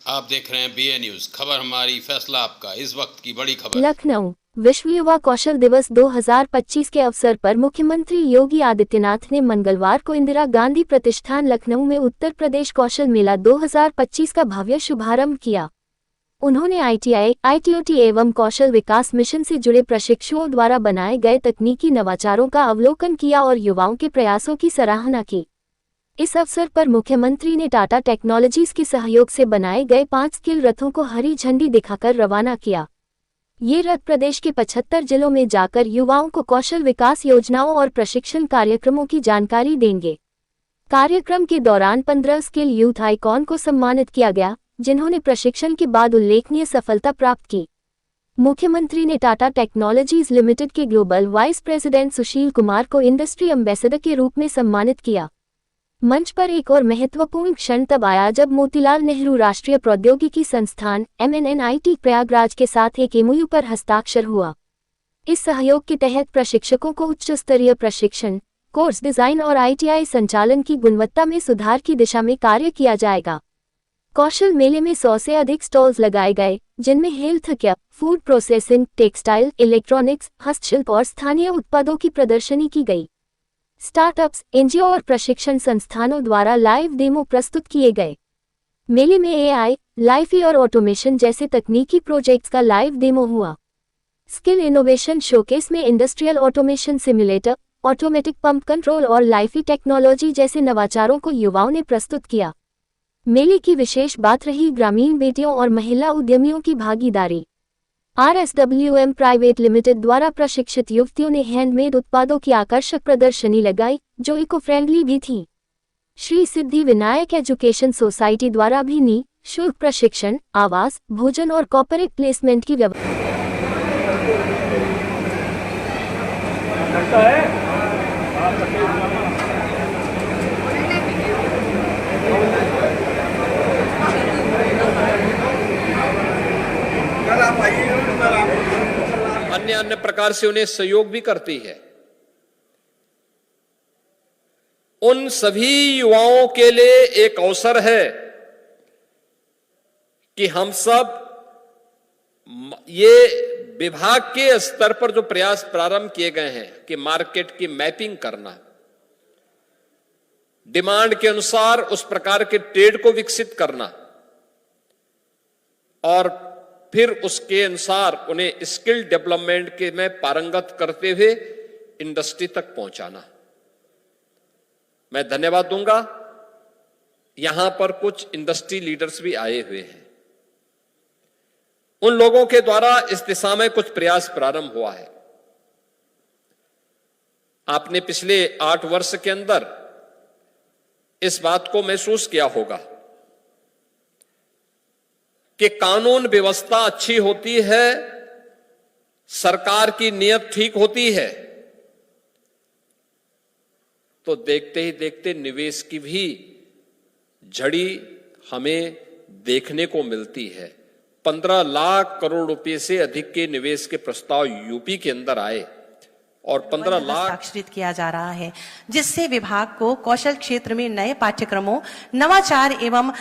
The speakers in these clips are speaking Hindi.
आप देख रहे हैं BA न्यूज। खबर हमारी, फैसला आपका। इस वक्त की बड़ी खबर। लखनऊ विश्व युवा कौशल दिवस 2025 के अवसर पर मुख्यमंत्री योगी आदित्यनाथ ने मंगलवार को इंदिरा गांधी प्रतिष्ठान लखनऊ में उत्तर प्रदेश कौशल मेला 2025 का भव्य शुभारंभ किया। उन्होंने ITI, ITOT एवं कौशल विकास मिशन से जुड़े प्रशिक्षुओं द्वारा बनाए गए तकनीकी नवाचारों का अवलोकन किया और युवाओं के प्रयासों की सराहना की। इस अवसर पर मुख्यमंत्री ने टाटा टेक्नोलॉजीज के सहयोग से बनाए गए 5 स्किल रथों को हरी झंडी दिखाकर रवाना किया। ये रथ प्रदेश के 75 जिलों में जाकर युवाओं को कौशल विकास योजनाओं और प्रशिक्षण कार्यक्रमों की जानकारी देंगे। कार्यक्रम के दौरान 15 स्किल यूथ आइकॉन को सम्मानित किया गया, जिन्होंने प्रशिक्षण के बाद उल्लेखनीय सफलता प्राप्त की। मुख्यमंत्री ने टाटा टेक्नोलॉजीज लिमिटेड के global vice president Sushil Kumar को इंडस्ट्री एम्बेसडर के रूप में सम्मानित किया। मंच पर एक और महत्वपूर्ण क्षण तब आया जब मोतीलाल नेहरू राष्ट्रीय प्रौद्योगिकी संस्थान MNNIT प्रयागराज के साथ एक MOU पर हस्ताक्षर हुआ। इस सहयोग के तहत प्रशिक्षकों को उच्च स्तरीय प्रशिक्षण, कोर्स डिजाइन और ITI संचालन की गुणवत्ता में सुधार की दिशा में कार्य किया जाएगा। कौशल मेले में 100 से अधिक स्टॉल्स लगाए गए, जिनमें health care, food processing, textile, electronics, हस्तशिल्प और स्थानीय उत्पादों की प्रदर्शनी की गई। स्टार्टअप्स, NGO और प्रशिक्षण संस्थानों द्वारा लाइव डेमो प्रस्तुत किए गए। मेले में AI, लाइफी और ऑटोमेशन जैसे तकनीकी प्रोजेक्ट्स का लाइव डेमो हुआ। स्किल इनोवेशन शोकेस में industrial automation simulator, automatic pump control और लाइफी टेक्नोलॉजी जैसे नवाचारों को युवाओं ने प्रस्तुत किया। मेले की विशेष बात रही ग्रामीण बेटियों और महिला उद्यमियों की भागीदारी। RSWM प्राइवेट लिमिटेड द्वारा प्रशिक्षित युवतियों ने हैंडमेड उत्पादों की आकर्षक प्रदर्शनी लगाई, जो इको फ्रेंडली भी थी। श्री सिद्धि विनायक एजुकेशन सोसाइटी द्वारा भी निःशुल्क प्रशिक्षण, आवास, भोजन और कॉर्पोरेट प्लेसमेंट की व्यवस्था अन्य प्रकार से उन्हें सहयोग भी करती है। उन सभी युवाओं के लिए एक अवसर है कि हम सब ये विभाग के स्तर पर जो प्रयास प्रारंभ किए गए हैं कि मार्केट की मैपिंग करना, डिमांड के अनुसार उस प्रकार के ट्रेड को विकसित करना और फिर उसके अनुसार उन्हें स्किल डेवलपमेंट के में पारंगत करते हुए इंडस्ट्री तक पहुंचाना। मैं धन्यवाद दूंगा। यहां पर कुछ इंडस्ट्री लीडर्स भी आए हुए हैं। उन लोगों के द्वारा इस दिशा में कुछ प्रयास प्रारंभ हुआ है। आपने पिछले 8 वर्ष के अंदर इस बात को महसूस किया होगा कि कानून व्यवस्था अच्छी होती है, सरकार की नीयत ठीक होती है, तो देखते ही देखते निवेश की भी झड़ी हमें देखने को मिलती है। 15 लाख करोड़ रुपए से अधिक के निवेश के प्रस्ताव यूपी के अंदर आए और 15 लाख हस्ताक्षरित किया जा रहा है, जिससे विभाग को कौशल क्षेत्र में नए पाठ्यक्रमों, नवाचार एवं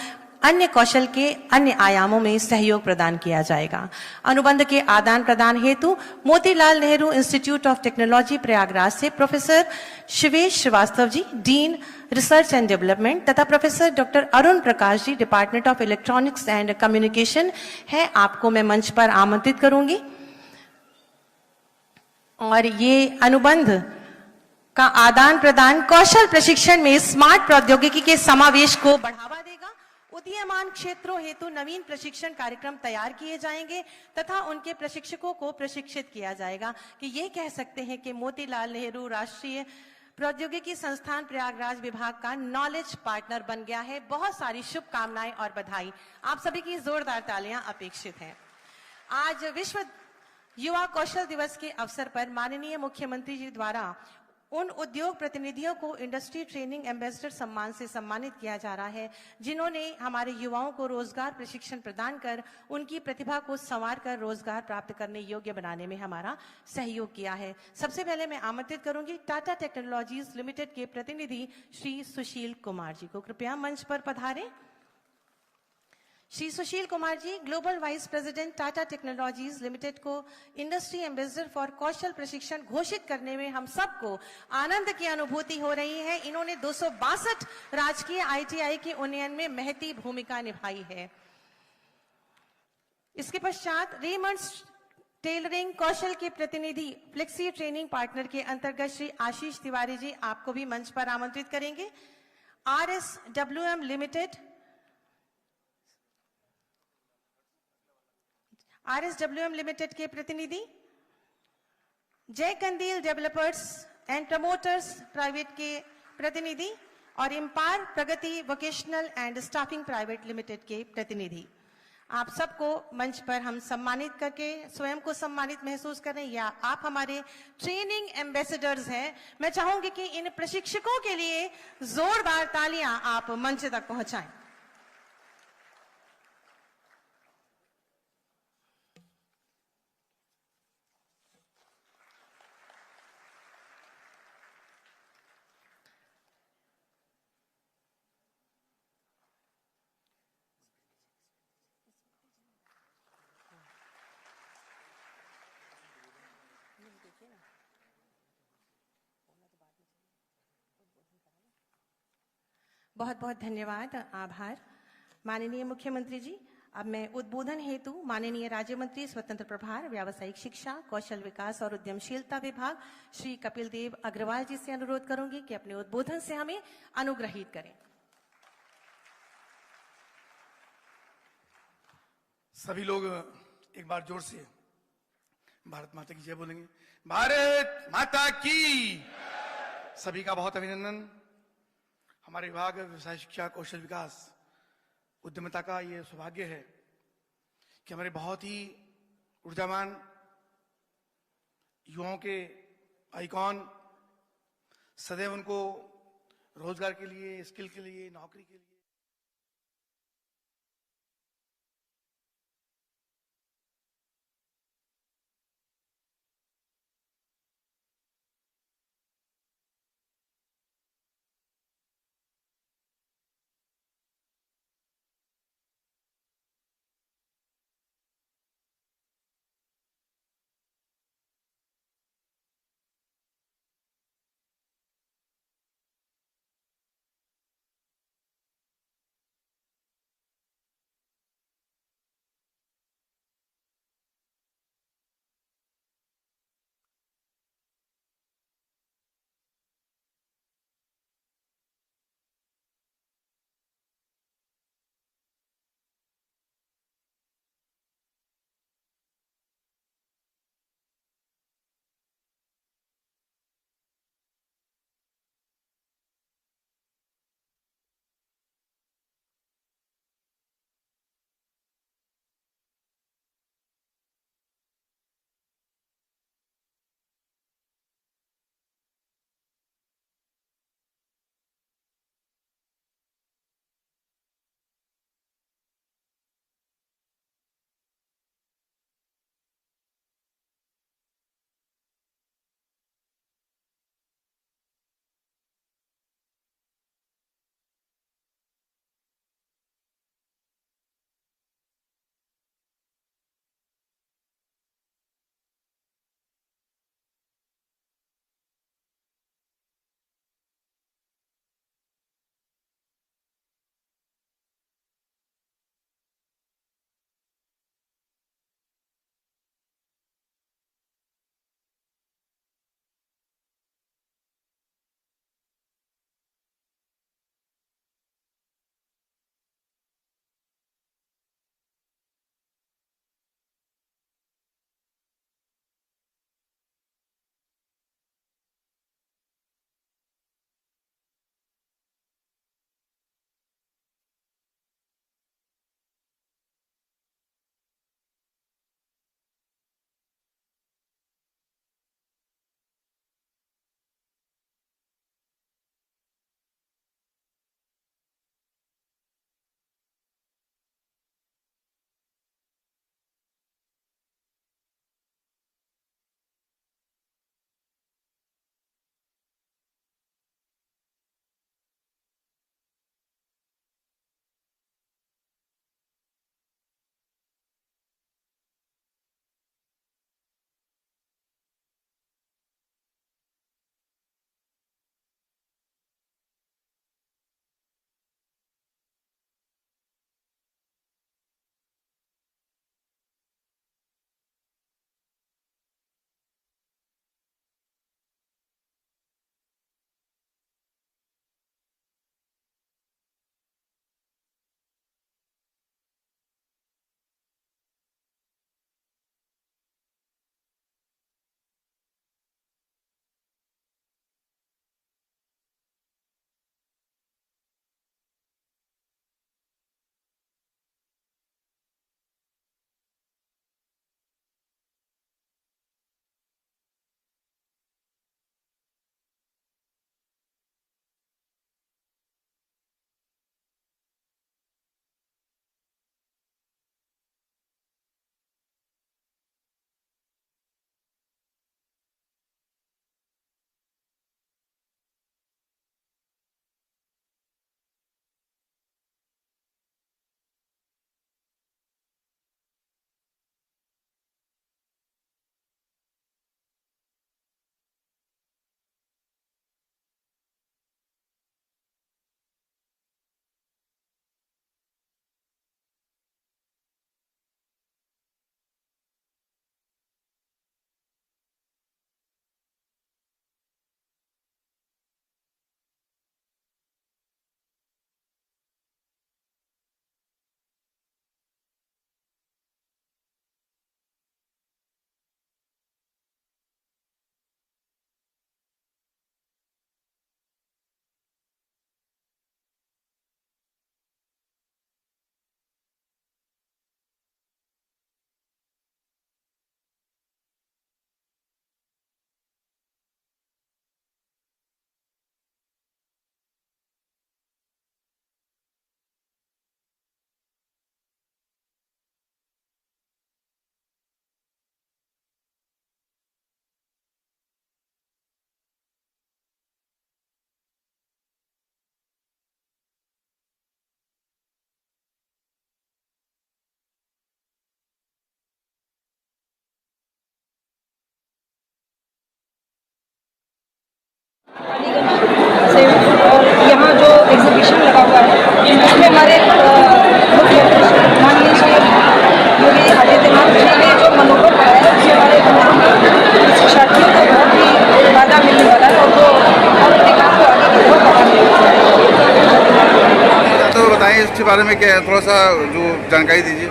अन्य कौशल के अन्य आयामों में सहयोग प्रदान किया जाएगा। अनुबंध के आदान प्रदान हेतु Motilal Nehru Institute of Technology Prayagraj से professor Shivesh Srivastava ji, dean research and development, तथा professor doctor Arun Prakash ji, department of electronics and communication है। आपको मैं मंच पर आमंत्रित करूंगी और ये अनुबंध का आदान प्रदान कौशल प्रशिक्षण में स्मार्ट प्रौद्योगिकी के समावेश को बढ़ावा देगा। उदीयमान क्षेत्रों हेतु नवीन प्रशिक्षण कार्यक्रम तैयार किए जाएंगे तथा उनके प्रशिक्षकों को प्रशिक्षित किया जाएगा। कि ये कह सकते हैं कि मोतीलाल नेहरू राष्ट्रीय प्रौद्योगिकी संस्थान प्रयागराज विभाग का नॉलेज पार्टनर बन गया है। बहुत सारी शुभकामनाएं और बधाई। आप सभी की जोरदार तालियां अपेक्षित हैं। आज विश्व युवा कौशल दिवस के अवसर पर माननीय मुख्यमंत्री जी द्वारा उन उद्योग प्रतिनिधियों को इंडस्ट्री ट्रेनिंग एम्बेसडर सम्मान से सम्मानित किया जा रहा है, जिन्होंने हमारे युवाओं को रोजगार प्रशिक्षण प्रदान कर उनकी प्रतिभा को संवार कर रोजगार प्राप्त करने योग्य बनाने में हमारा सहयोग किया है। सबसे पहले मैं आमंत्रित करूंगी टाटा टेक्नोलॉजीज लिमिटेड के प्रतिनिधि श्री सुशील कुमार जी को। कृपया मंच पर पधारें। Shri Sushil Kumar ji, global vice president Tata Technologies Limited को इंडस्ट्री एम्बेसडर फॉर कौशल प्रशिक्षण घोषित करने में हम सबको आनंद की अनुभूति हो रही है। इन्होंने 262 राजकीय आईटीआई के उन्नयन में महती भूमिका निभाई है। इसके पश्चात रेमंड्स टेलरिंग कौशल के प्रतिनिधि फ्लेक्सी ट्रेनिंग पार्टनर के अंतर्गत श्री आशीष तिवारी जी, आपको भी मंच पर आमंत्रित करेंगे। RSWM लिमिटेड के प्रतिनिधि जय कंदील डेवलपर्स एंड प्रमोटर्स प्राइवेट के प्रतिनिधि और empire Pragati vocational and staffing private limited के प्रतिनिधि, आप सबको मंच पर हम सम्मानित करके स्वयं को सम्मानित महसूस कर रहे हैं, या आप हमारे ट्रेनिंग एम्बेसडर्स हैं। मैं चाहूंगी कि इन प्रशिक्षकों के लिए जोरदार तालियां आप मंच तक पहुंचाएं। बहुत बहुत धन्यवाद, आभार माननीय मुख्यमंत्री जी। अब मैं उद्बोधन हेतु माननीय राज्य मंत्री स्वतंत्र प्रभार व्यावसायिक शिक्षा, कौशल विकास और उद्यमशीलता विभाग श्री कपिल देव अग्रवाल जी से अनुरोध करूंगी कि अपने उद्बोधन से हमें अनुग्रहित करें। सभी लोग एक बार जोर से भारत माता की जय बोलेंगे। भारत माता की। सभी का बहुत अभिनंदन। हमारे विभाग व्यवसाय शिक्षा, कौशल विकास, उद्यमिता का ये सौभाग्य है कि हमारे बहुत ही ऊर्जावान युवाओं के आइकॉन, सदैव उनको रोजगार के लिए, स्किल के लिए, नौकरी के लिए इसके बारे में क्या है, थोड़ा सा जो जानकारी दीजिए।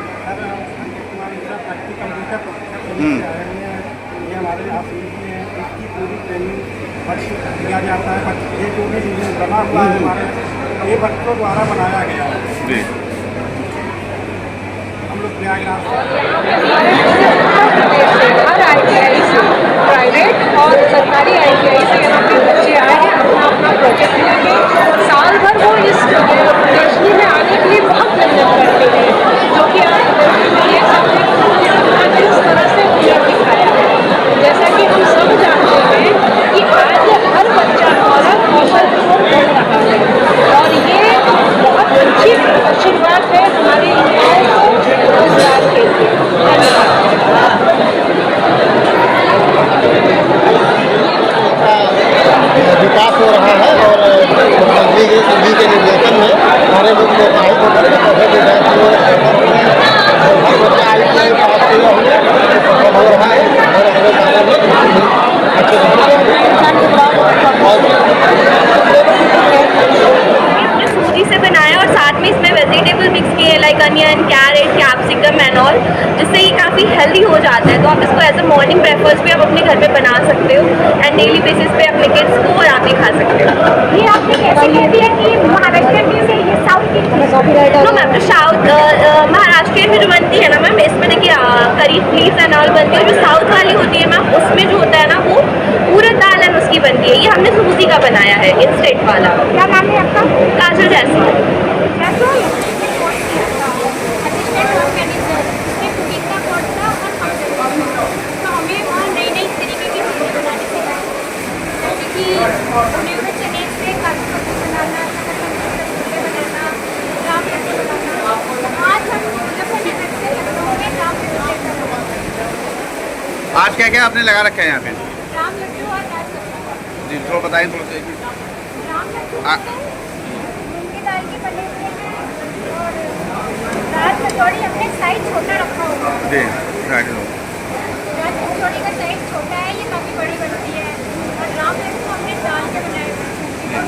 ये हमारे आसिफी हैं, इसकी पूरी ट्रेनिंग दिया जाता है। ये जो भी बना हुआ है हमारे ये बच्चों द्वारा बनाया गया है जी। हम लोग प्रयागराज हर ITI से प्राइवेट और सरकारी ITI से यहाँ पे बच्चे आए हैं, अपना अपना प्रोजेक्ट लेके साल भर वो इस प्रदर्शनी में आने के लिए बहुत मेहनत करते हैं, जो कि आप ये सब किस तरह से हुनर दिखाया है। जैसा कि हम सब जानते हैं कि आज हर बच्चा हमारा कौशल बढ़ रहा है और ये बहुत अच्छी शुरुआत है हमारे युवाओं को रोजगार के लिए। विकास हो रहा है और मुख्यमंत्री जी के निर्देशन में हमारे लोग प्रोत्साहित होकर के पौधे दे रहे हैं। हर बच्चा ITI पास किया हुआ सफल हो रहा है और अगले साल में अच्छे स्मूदी से बनाया और साथ में इसमें वेजिटेबल मिक्स किए like onion, carrot, capsicum and all, जिससे ये काफ़ी हेल्दी हो जाता है। तो आप इसको एज अ मॉर्निंग ब्रेकफास्ट भी आप अपने घर पे बना सकते हो एंड डेली बेसिस पे अपने किड्स को और आप भी खा सकते हो। ये आपने कैसे कह दिया कि महाराष्ट्र में से ये साउथ की नो मैम, तो साउथ महाराष्ट्र में जो बनती है ना मैम, इसमें देखिए करी लीव्स एंड ऑल बनती है। जो साउथ वाली होती है मैम, उसमें जो होता है ना वो उड़द दाल एंड उसकी बनती है। ये हमने स्मूदी का बनाया है इंस्टेंट वाला। क्या नाम है आपका? काजल जैस्मिन। आज क्या क्या आपने लगा रखा है यहाँ पे? राम लड्डू और दाल सब्जी। जी थोड़ा बताएं थोड़ा सा। राम लड्डू आ- मूंग की दाल के बने हुए हैं और दाल कचौड़ी हमने साइज छोटा रखा हुआ है। जी राइट। दाल कचौड़ी का साइज छोटा है, ये काफ़ी बड़ी बनती है। और राम लड्डू हमने दाल के बनाए हुए हैं।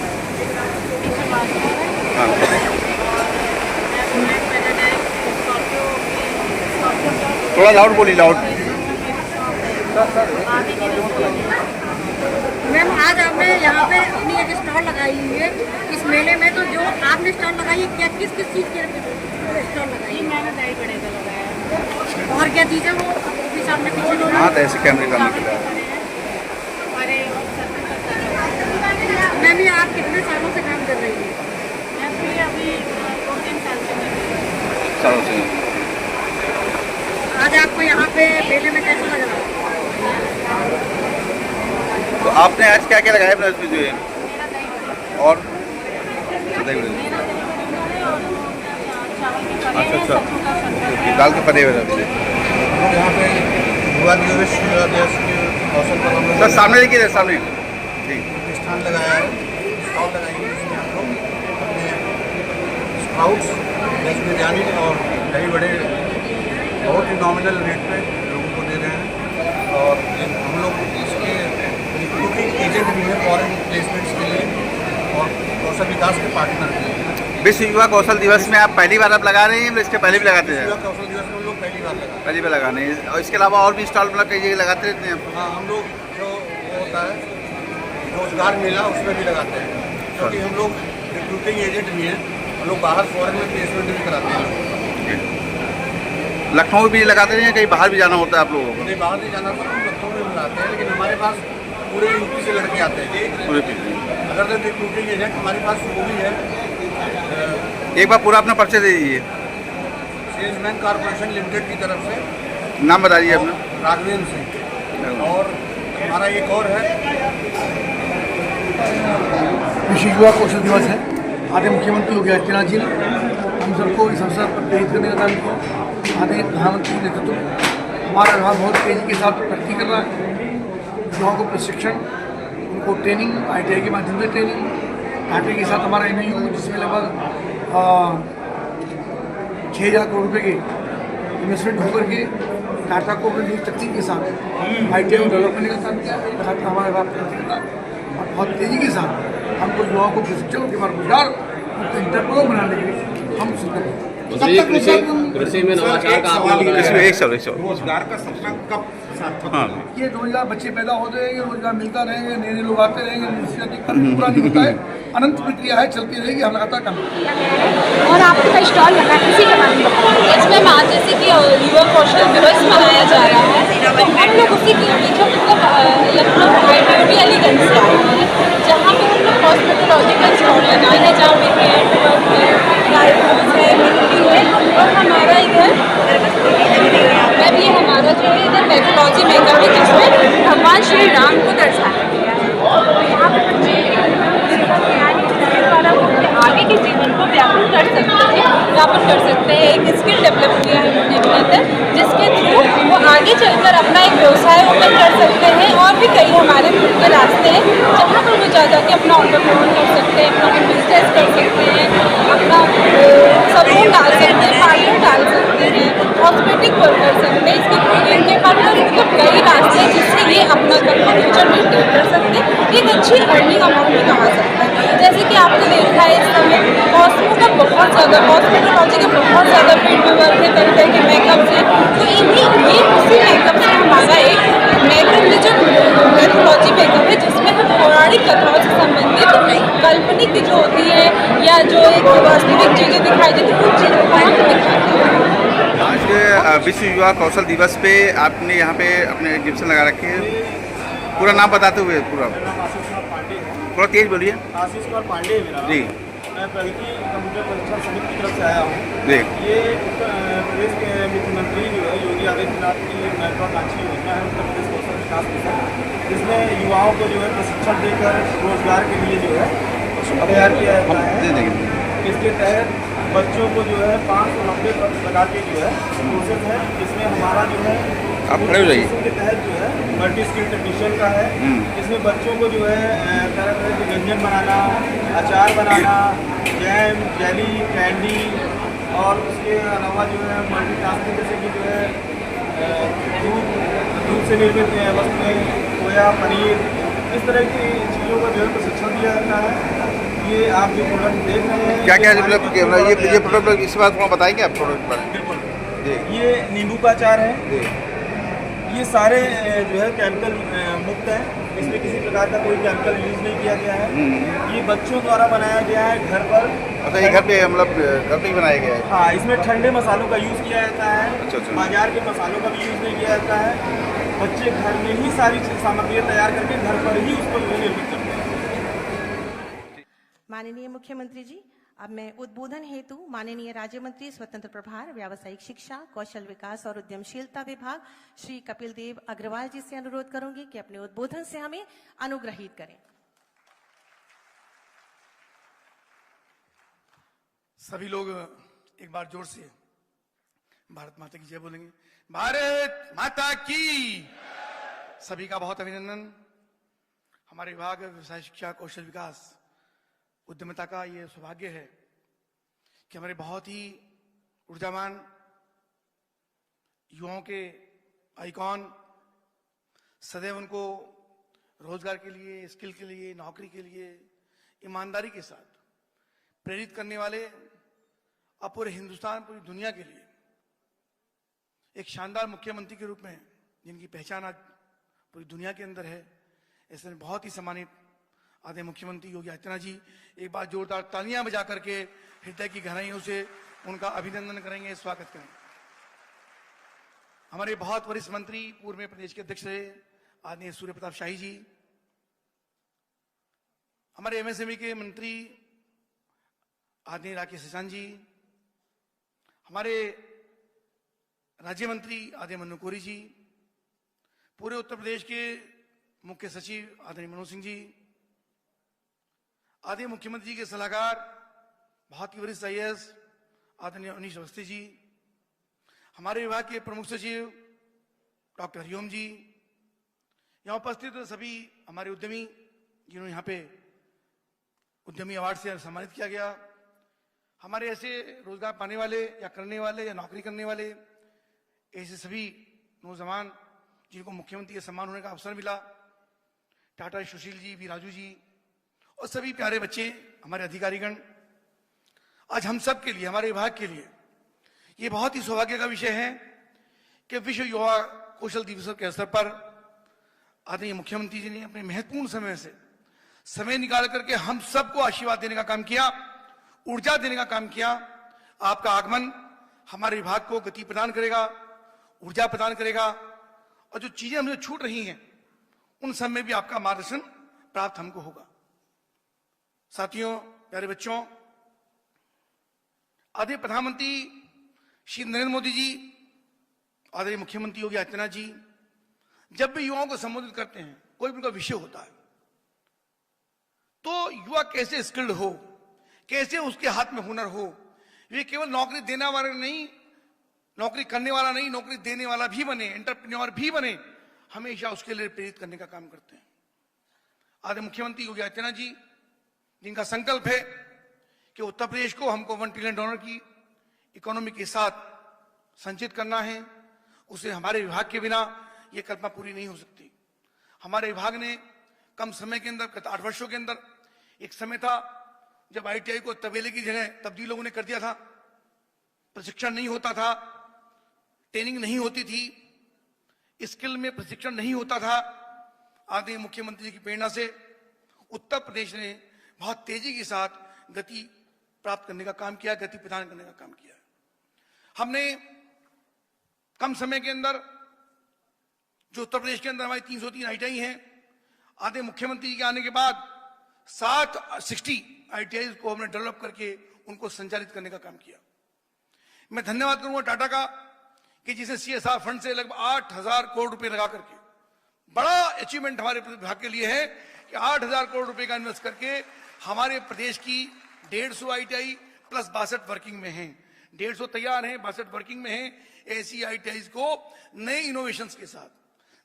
थोड़ा लाउड बोली, लाउड। मैम आज आपने यहाँ पे अपनी एक स्टॉल लगाई हुई है इस मेले में, तो जो आपने स्टॉल लगाई है क्या किस किस चीज़ की स्टॉल लगाई है? मैंने दही बड़े का लगाया है। और क्या चीज़ है वो भी सामने पीछे दोनों? हाँ तो ऐसे कैमरे करने के लिए। अरे मैम ये आप कितने सालों से काम कर रही हैं? मैं भी अभी 2-3 साल से। चलो से आज आपको यहाँ पे मेले में कैसा लग रहा है? तो आपने आज क्या क्या लगाया अपने इसमें जो है? और अच्छा दाल के पने हुए यहाँ पे युवा दिवस देश के अवसर पर हम लोग सर सामने देखिए, सामने जी प्रतिष्ठान लगाया है, स्टॉल लगाई है, जिसमें हम लोग अपने स्प्राउट्स, वेज बिरयानी और दही बड़े बहुत ही नॉमिनल रेट पे लोगों को दे रहे हैं। और हम लोग इसके रिक्रूटिंग एजेंट भी हैं फॉरेन प्लेसमेंट्स के लिए और कौशल विकास के पार्टनर भी हैं। विश्व युवा कौशल दिवस में आप पहली बार आप लगा रहे हैं, इसके पहले भी लगाते हैं? युवा कौशल दिवस में हम लोग पहली बार लगा। पहली बार लगाने हैं। और इसके अलावा और भी स्टॉल मतलब कई जगह लगाते रहते हैं? हाँ, हम लोग जो होता है रोजगार मेला उसमें भी लगाते हैं, क्योंकि हम लोग रिक्रूटिंग एजेंट भी हैं। हम लोग बाहर फॉरेन में प्लेसमेंट भी कराते हैं। लखनऊ भी लगाते हैं या कहीं बाहर भी जाना होता है आप लोगों को? नहीं, बाहर नहीं जाना तो हम लखनऊ में बुलाते हैं, लेकिन हमारे पास पूरे यूपी से लड़के आते हैं। पूरे अगर तो रिक्रूटिंग एजेंट हमारे पास वो भी है, एक बार पूरा अपना परिचय दे दीजिए। सेल्समैन कॉर्पोरेशन लिमिटेड की तरफ से नाम बताइए अपना। राघवेंद्र सिंह। और हमारा एक और है, विश्व युवा कौशल दिवस है। आदरणीय मुख्यमंत्री योगी आदित्यनाथ जी ने हम सबको इस अवसर पर प्रेरित करने का काम किया। आदरणीय प्रधानमंत्री के नेतृत्व में हमारा विभाग बहुत तेजी के साथ प्रगति कर रहा है। युवाओं को प्रशिक्षण, उनको ट्रेनिंग, ITI के माध्यम से ट्रेनिंग, ITI के साथ हमारा MOU जिसमें लगभग 6,000 करोड़ रुपये के इन्वेस्टमेंट होकर के टाटा कोऑपरेटिव तकनीक के साथ ITI को डेवलप करने का काम किया। हमारे विभाग प्रगति कर रहा है और बहुत तेज़ी के साथ हमको युवाओं को प्रशिक्षण के बाद रोजगार उनको इंटरप्रेन्योर बनाने के लिए हम उसे करेंगे। मंत्री जी, कृषि में नवाचार का आपने बताया है। रोजगार का सपना कब सार्थक होगा? ये रोजगार बच्चे पैदा होते रहेंगे, रोजगार मिलता रहेंगे, नए नए लोग आते रहेंगे, पूरा नहीं होता है, अनंत प्रक्रिया है, चलती रहेगी, हम लगातार काम करेंगे। और आपका स्टॉल लगा है, इसी के बारे में बताइए। इसमें आज जैसे कि युवा कौशल दिवस मनाया जा रहा है, तो हम लोग उसी के जो मतलब लखनऊ ITOT अलीगंज से आए हैं, जहाँ पे हम लोग कॉस्मेटोलॉजिकल स्टॉल लगाए हैं, जहाँ पे हेयर वर्क है, डायफ्रोज है, मेहंदी है, और हमारा इधर अब ये हमारा जो है इधर मेथोलॉजी मेकअप है, जिसमें भगवान श्री राम को दर्शाया गया है। तो यहाँ पे बच्चे द्वारा वो अपने आगे के जीवन को व्यापन कर सकते हैं, एक स्किल डेवलप किया है उन्होंने अपने अंदर, जिसके थ्रू वो आगे चलकर अपना एक व्यवसाय ओपन कर सकते हैं। और भी कई हमारे खुद के रास्ते हैं जहाँ पर वो जा के अपना ऑन्टरप्रेन्योर कर सकते हैं, अपना बिजनेस कर सकते हैं, अपना सलून डाल सकते हैं, पार्लर डाल सकते हैं, कॉस्मेटिक वर्क कर सकते हैं। इनके पास मतलब कई रास्ते हैं जिससे ये अपना फ्यूचर मेंटेन कर सकते हैं, एक अच्छी अर्निंग अमाउंट भी कमा सकते हैं। जैसे कि आपने देखा है इस समय कॉस्मो का बहुत ज़्यादा, कॉस्मेटोलॉजी का बहुत ज़्यादा फील्ड में वर्क है, तरह तरह के मेकअप से, तो ये उसी मेकअप से हमारा एक मेकअप में जो मेथोलॉजी मेकअप है, जिसमें हम पौराणिक कथाओं से संबंधित काल्पनिक जो होती है या जो एक वास्तविक चीज़ें दिखाई देती हैं, उन चीज़ों को हम दिखाते हैं। आज विश्व युवा कौशल दिवस पे आपने यहाँ पे अपने एग्जीबिशन लगा रखी है, पूरा नाम बताते हुए पूरा थोड़ा तेज बोलिए। आशीष कुमार पांडे मेरा जी। मैं प्रगति कंप्यूटर परीक्षा समिति की तरफ से आया हूँ। जी। ये प्रदेश के मुख्यमंत्री जो है योगी आदित्यनाथ की महत्वाकांक्षी योजना है उत्तर प्रदेश कौशल विकास मिशन, जिसमें युवाओं को जो है प्रशिक्षण देकर रोजगार के लिए जो है तैयार किया जाता है। इसके तहत बच्चों को जो है 590 प्रकार के जो है कोर्सेज है, जिसमें हमारा जो है आप खड़े हो जाइए के तहत जो है मल्टी स्किल टेक्नीशियन का है, जिसमें बच्चों को जो है तरह तरह के व्यंजन बनाना, अचार बनाना, जैम, जेली, कैंडी, और उसके अलावा जो है मल्टीटास्किंग जैसे कि जो है दूध से निर्मित वस्तुएं, खोया, पनीर, इस तरह की चीज़ों का जो है प्रशिक्षण दिया जाता है। ये आप जो प्रोडक्ट देख रहे हैं क्या क्या डेवलप किया, ये प्रोडक्ट इस बात थोड़ा बताएंगे आप प्रोडक्ट के बारे में? बिल्कुल। जी। ये नींबू का अचार है, जी। ये सारे जो है केमिकल मुक्त है, इसमें किसी प्रकार का कोई केमिकल यूज नहीं किया गया है। ये बच्चों द्वारा बनाया गया है घर पर। अच्छा, ये घर पे मतलब घर पे ही बनाया गया है? हाँ, इसमें ठंडे मसालों का यूज़ किया जाता है। अच्छा। बाजार के मसालों का भी यूज़ नहीं किया जाता है। बच्चे घर में ही सारी सामग्रियाँ तैयार करके घर पर ही उसको निर्मित करते हैं। माननीय मुख्यमंत्री जी, अब मैं उद्बोधन हेतु माननीय राज्य मंत्री स्वतंत्र प्रभार व्यावसायिक शिक्षा, कौशल विकास और उद्यमशीलता विभाग श्री कपिल देव अग्रवाल जी से अनुरोध करूंगी कि अपने उद्बोधन से हमें अनुग्रहित करें। सभी लोग एक बार जोर से भारत माता की जय बोलेंगे। भारत माता की। सभी का बहुत अभिनंदन। हमारे विभाग व्यवसाय शिक्षा, कौशल विकास, उद्यमिता का ये सौभाग्य है कि हमारे बहुत ही ऊर्जावान युवाओं के आइकॉन सदैव उनको रोजगार के लिए, स्किल के लिए, नौकरी के लिए ईमानदारी के साथ प्रेरित करने वाले अब पूरे हिंदुस्तान, पूरी दुनिया के लिए एक शानदार मुख्यमंत्री के रूप में जिनकी पहचान आज पूरी दुनिया के अंदर है, ऐसे बहुत ही सम्मानित आदरणीय मुख्यमंत्री योगी आदित्यनाथ जी, एक बार जोरदार तालियां बजा करके हृदय की गहराइयों से उनका अभिनंदन करेंगे, स्वागत करेंगे। हमारे बहुत वरिष्ठ मंत्री, पूर्व में प्रदेश के अध्यक्ष रहे आदरणीय सूर्य प्रताप शाही जी, हमारे MSME के मंत्री आदरणीय राकेश सिंह जी, हमारे राज्य मंत्री आदरणीय मन्नू कोरी जी, पूरे उत्तर प्रदेश के मुख्य सचिव आदरणीय मनोज सिंह जी, आदरणीय मुख्यमंत्री जी के सलाहकार बहुत ही वरिष्ठ IAS आदरणीय अनीश अवस्थी जी, हमारे विभाग के प्रमुख सचिव डॉक्टर हरिओम जी, यहाँ उपस्थित सभी हमारे उद्यमी जिन्होंने यहाँ पे उद्यमी अवार्ड से सम्मानित किया गया, हमारे ऐसे रोजगार पाने वाले या करने वाले या नौकरी करने वाले ऐसे सभी नौजवान जिनको मुख्यमंत्री के सम्मान होने का अवसर मिला, टाटा सुशील जी, वी राजू जी और सभी प्यारे बच्चे, हमारे अधिकारीगण, आज हम सब के लिए, हमारे विभाग के लिए ये बहुत ही सौभाग्य का विषय है कि विश्व युवा कौशल दिवस के अवसर पर आदरणीय मुख्यमंत्री जी ने अपने महत्वपूर्ण समय से समय निकाल करके हम सबको आशीर्वाद देने का काम किया, ऊर्जा देने का काम किया। आपका आगमन हमारे विभाग को गति प्रदान करेगा, ऊर्जा प्रदान करेगा, और जो चीजें हमें छूट रही हैं उन सब में भी आपका मार्गदर्शन प्राप्त हमको होगा। साथियों, प्यारे बच्चों, आदरणीय प्रधानमंत्री श्री नरेंद्र मोदी जी, आदरणीय मुख्यमंत्री योगी आदित्यनाथ जी जब भी युवाओं को संबोधित करते हैं, कोई भी उनका विषय होता है, तो युवा कैसे स्किल्ड हो, कैसे उसके हाथ में हुनर हो, ये केवल नौकरी देने वाला नहीं, नौकरी करने वाला नहीं, नौकरी देने वाला भी बने, एंटरप्रेन्योर भी बने, हमेशा उसके लिए प्रेरित करने का काम करते हैं। आदरणीय मुख्यमंत्री योगी आदित्यनाथ जी, जिनका संकल्प है कि उत्तर प्रदेश को हमको $1 ट्रिलियन की इकोनॉमी के साथ संचित करना है, उसे हमारे विभाग के बिना यह कल्पना पूरी नहीं हो सकती। हमारे विभाग ने कम समय के अंदर, गत 8 वर्षों के अंदर, एक समय था जब ITI को तबेले की जगह तब्दील लोगों ने कर दिया था, प्रशिक्षण नहीं होता था, ट्रेनिंग नहीं होती थी, स्किल में प्रशिक्षण नहीं होता था। आदरणीय मुख्यमंत्री जी की प्रेरणा से उत्तर प्रदेश ने बहुत तेजी के साथ गति प्राप्त करने का काम किया, गति प्रदान करने का काम किया। हमने कम समय के अंदर, जो उत्तर प्रदेश के अंदर हमारी 303 ITI हैं, आदरणीय मुख्यमंत्री जी के आने के बाद 60 ITI को हमने डेवलप करके उनको संचालित करने का काम किया। मैं धन्यवाद करूंगा टाटा का कि जिसे CSR फंड से लगभग 8,000 करोड़ रुपए लगा करके, बड़ा अचीवमेंट हमारे विभाग के लिए है कि 8,000 करोड़ रुपए का इन्वेस्ट करके हमारे प्रदेश की 150 ITI प्लस 62 वर्किंग में हैं, 150 तैयार हैं, 62 वर्किंग में हैं। ऐसी ITI को नए इनोवेशंस के साथ,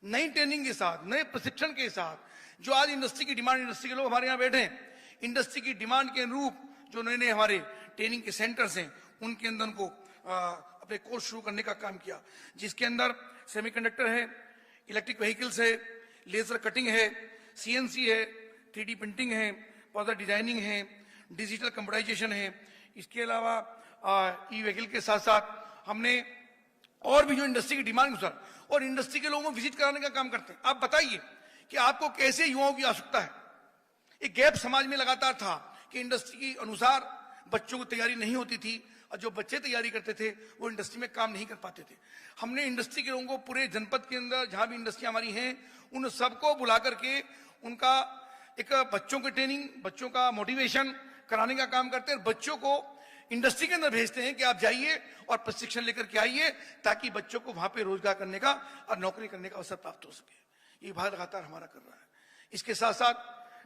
नई ट्रेनिंग के साथ, नए प्रशिक्षण के साथ, जो आज इंडस्ट्री की डिमांड, इंडस्ट्री के लोग हमारे यहाँ बैठे हैं, इंडस्ट्री की डिमांड के अनुरूप जो नए नए हमारे ट्रेनिंग के सेंटर्स हैं, उनके अंदर उनको अपने कोर्स शुरू करने का काम किया, जिसके अंदर सेमीकंडक्टर है, इलेक्ट्रिक व्हीकल्स है, लेजर कटिंग है, CNC है, 3D प्रिंटिंग है, पौधा डिजाइनिंग है, डिजिटल कंप्यूटराइजेशन है। इसके अलावा ई-व्हीकल के साथ साथ हमने और भी जो इंडस्ट्री की डिमांड अनुसार और इंडस्ट्री के लोगों को विजिट कराने का काम करते हैं। आप बताइए कि आपको कैसे युवाओं की आवश्यकता है। एक गैप समाज में लगातार था कि इंडस्ट्री के अनुसार बच्चों को तैयारी नहीं होती थी, और जो बच्चे तैयारी करते थे वो इंडस्ट्री में काम नहीं कर पाते थे। हमने इंडस्ट्री के लोगों को पूरे जनपद के अंदर जहां भी इंडस्ट्री हमारी हैं, उन सबको बुला करके उनका एक बच्चों की ट्रेनिंग, बच्चों का मोटिवेशन कराने का काम करते हैं। बच्चों को इंडस्ट्री के अंदर भेजते हैं कि आप जाइए और प्रशिक्षण लेकर के आइए, ताकि बच्चों को वहां पे रोजगार करने का और नौकरी करने का अवसर प्राप्त हो सके। ये विभाग लगातार हमारा कर रहा है। इसके साथ साथ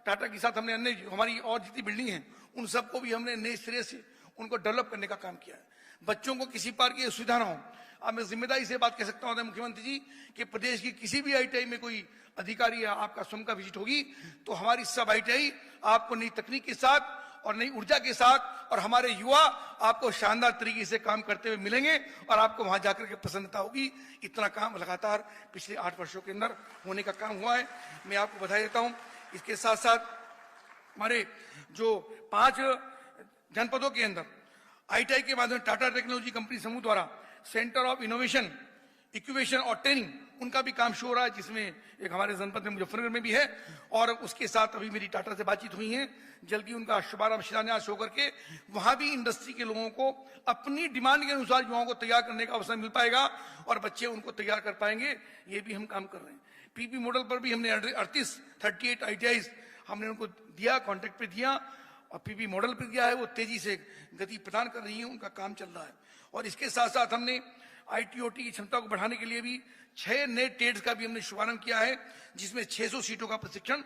टाटा के साथ हमने अन्य हमारी और जितनी बिल्डिंग है, उन सबको भी हमने नए सिरे से उनको डेवलप करने का काम किया है। बच्चों को किसी प्रकार की असुविधा ना हो। अब मैं जिम्मेदारी से बात कह सकता हूं मुख्यमंत्री जी कि प्रदेश की किसी भी ITI में कोई अधिकारी या आपका स्वयं का विजिट होगी, तो हमारी सब ITI आपको नई तकनीक के साथ और नई ऊर्जा के साथ, और हमारे युवा आपको शानदार तरीके से काम करते हुए मिलेंगे, और आपको वहां जाकर के प्रसन्नता होगी। इतना काम लगातार पिछले 8 वर्षों के अंदर होने का काम हुआ है, मैं आपको बधाई देता हूं। इसके साथ साथ हमारे जो 5 जनपदों के अंदर ITI के माध्यम टाटा टेक्नोलॉजी कंपनी समूह द्वारा सेंटर ऑफ इनोवेशन, इंक्यूबेशन और ट्रेनिंग, उनका भी काम शुरू हो रहा है, जिसमें एक हमारे जनपद में मुजफ्फरनगर में भी है, और उसके साथ अभी मेरी टाटा से बातचीत हुई है। जल्दी उनका शुभारंभ, शिलान्यास होकर के वहां भी इंडस्ट्री के लोगों को अपनी डिमांड के अनुसार युवाओं को तैयार करने का अवसर मिल पाएगा, और बच्चे उनको तैयार कर पाएंगे। ये भी हम काम कर रहे हैं। PP मॉडल पर भी हमने 38 ITIs हमने उनको दिया, कॉन्ट्रैक्ट पे दिया, और PP मॉडल पर दिया है। वो तेजी से गति प्रदान कर रही है, उनका काम चल रहा है। और इसके साथ साथ हमने IT/OT की क्षमता को बढ़ाने के लिए भी 6 नए ट्रेड्स का भी हमने शुभारंभ किया है, जिसमें 600 सीटों का प्रशिक्षण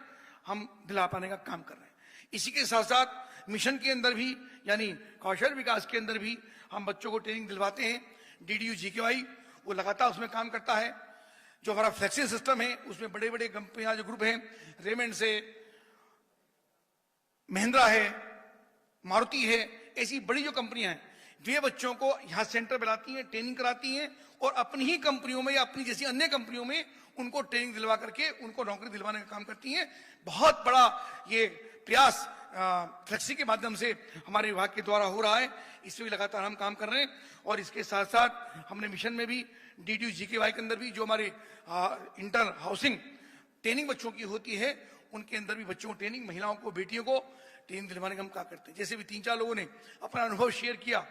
हम दिला पाने का काम कर रहे हैं। इसी के साथ साथ मिशन के अंदर भी, यानी कौशल विकास के अंदर भी हम बच्चों को ट्रेनिंग दिलवाते हैं। DDU GKY वो लगातार उसमें काम करता है। जो हमारा फ्लेक्सी सिस्टम है, उसमें बड़े बड़े कंपनियां जो ग्रुप हैं, रेमंड से, महिंद्रा है, मारुति है, ऐसी बड़ी जो कंपनियां हैं, वे बच्चों को यहाँ सेंटर बनाती हैं, ट्रेनिंग कराती हैं, और अपनी ही कंपनियों में या अपनी जैसी अन्य कंपनियों में उनको ट्रेनिंग दिलवा करके उनको नौकरी दिलवाने का काम करती हैं। बहुत बड़ा ये प्रयास फ्लेक्सी के माध्यम से हमारे विभाग के द्वारा हो रहा है, इसमें भी लगातार हम काम कर रहे हैं। और इसके साथ साथ हमने मिशन में भी DDU GKY के अंदर भी जो हमारे इंटर हाउसिंग ट्रेनिंग बच्चों की होती है, उनके अंदर भी बच्चों को ट्रेनिंग, महिलाओं को, बेटियों को ट्रेनिंग दिलवाने का हम क्या करते हैं। जैसे भी 3-4 लोगों ने अपना अनुभव शेयर किया,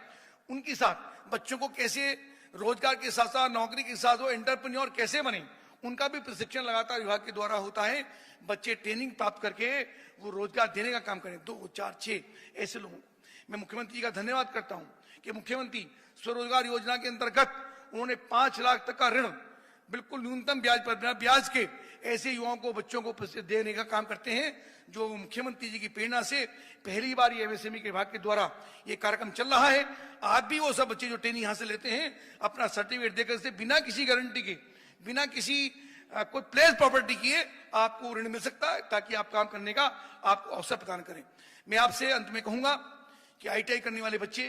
उनके साथ बच्चों को कैसे रोजगार के साथ साथ, नौकरी के साथ वो एंटरप्रेन्योर कैसे बने, उनका भी प्रशिक्षण लगातार विभाग के द्वारा होता है। बच्चे ट्रेनिंग प्राप्त करके वो रोजगार देने का काम करें। 2, 4, 6 ऐसे लोगों को मैं मुख्यमंत्री जी का धन्यवाद करता हूं कि मुख्यमंत्री स्वरोजगार योजना के अंतर्गत उन्होंने 5 लाख तक का ऋण बिल्कुल न्यूनतम ब्याज पर, बिना ब्याज के ऐसे युवाओं को, बच्चों को देने का काम करते हैं। जो मुख्यमंत्री जी की प्रेरणा से पहली बार ये MSME के विभाग के द्वारा ये कार्यक्रम चल रहा है। आज भी वो सब बच्चे जो ट्रेनिंग यहां से लेते हैं, अपना सर्टिफिकेट देकर से बिना किसी गारंटी के, बिना किसी कोई प्लेस प्रॉपर्टी किए आपको ऋण मिल सकता है, ताकि आप काम करने का आपको अवसर प्रदान करें। मैं आपसे अंत में कहूंगा कि ITI करने वाले बच्चे,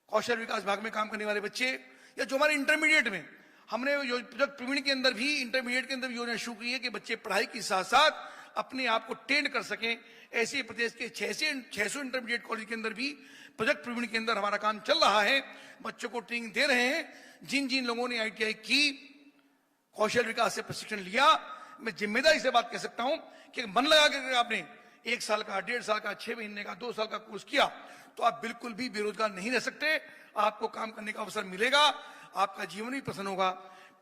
कौशल विकास विभाग में काम करने वाले बच्चे, या जो हमारे इंटरमीडिएट में, हमने प्रोजेक्ट प्रवीण के अंदर भी, इंटरमीडिएट के अंदर भी योजना शुरू की है कि बच्चे पढ़ाई के साथ साथ अपने आप को ट्रेंड कर सकें। ऐसे प्रदेश के 600 इंटरमीडिएट कॉलेज के अंदर भी प्रोजेक्ट प्रवीण के अंदर हमारा काम चल रहा है। बच्चों को ट्रेनिंग दे रहे हैं। जिन जिन लोगों ने ITI की, कौशल विकास से प्रशिक्षण लिया, मैं जिम्मेदारी से बात कह सकता हूं कि मन लगा कर आपने 1 साल का, 1.5 साल का, 6 महीने का, 2 साल का कोर्स किया, तो आप बिल्कुल भी बेरोजगार नहीं रह सकते। आपको काम करने का अवसर मिलेगा, आपका जीवन भी प्रसन्न होगा,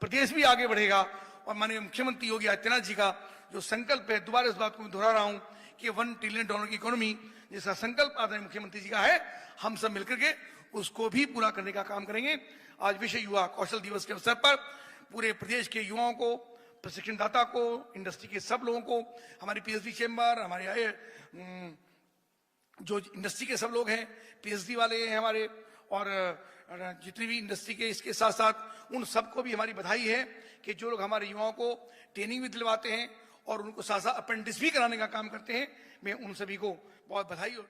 प्रदेश भी आगे बढ़ेगा। और माननीय मुख्यमंत्री योगी आदित्यनाथ जी का जो संकल्प है, दोबारा इस बात को मैं दोहरा रहा हूं कि $1 ट्रिलियन की इकोनॉमी जिसका संकल्प आदरणीय मुख्यमंत्री जी का है, हम सब मिलकर के उसको भी पूरा करने का काम करेंगे। आज विश्व युवा कौशल दिवस के अवसर पर पूरे प्रदेश के युवाओं को, प्रशिक्षण दाता को, इंडस्ट्री के सब लोगों को, हमारी PhD चैम्बर, हमारे जो इंडस्ट्री के सब लोग हैं, PhD वाले हैं हमारे, और जितनी भी इंडस्ट्री के, इसके साथ साथ उन सबको भी हमारी बधाई है कि जो लोग हमारे युवाओं को ट्रेनिंग भी दिलवाते हैं और उनको साथ साथ अप्रेंटिस भी कराने का काम करते हैं। मैं उन सभी को बहुत बधाई और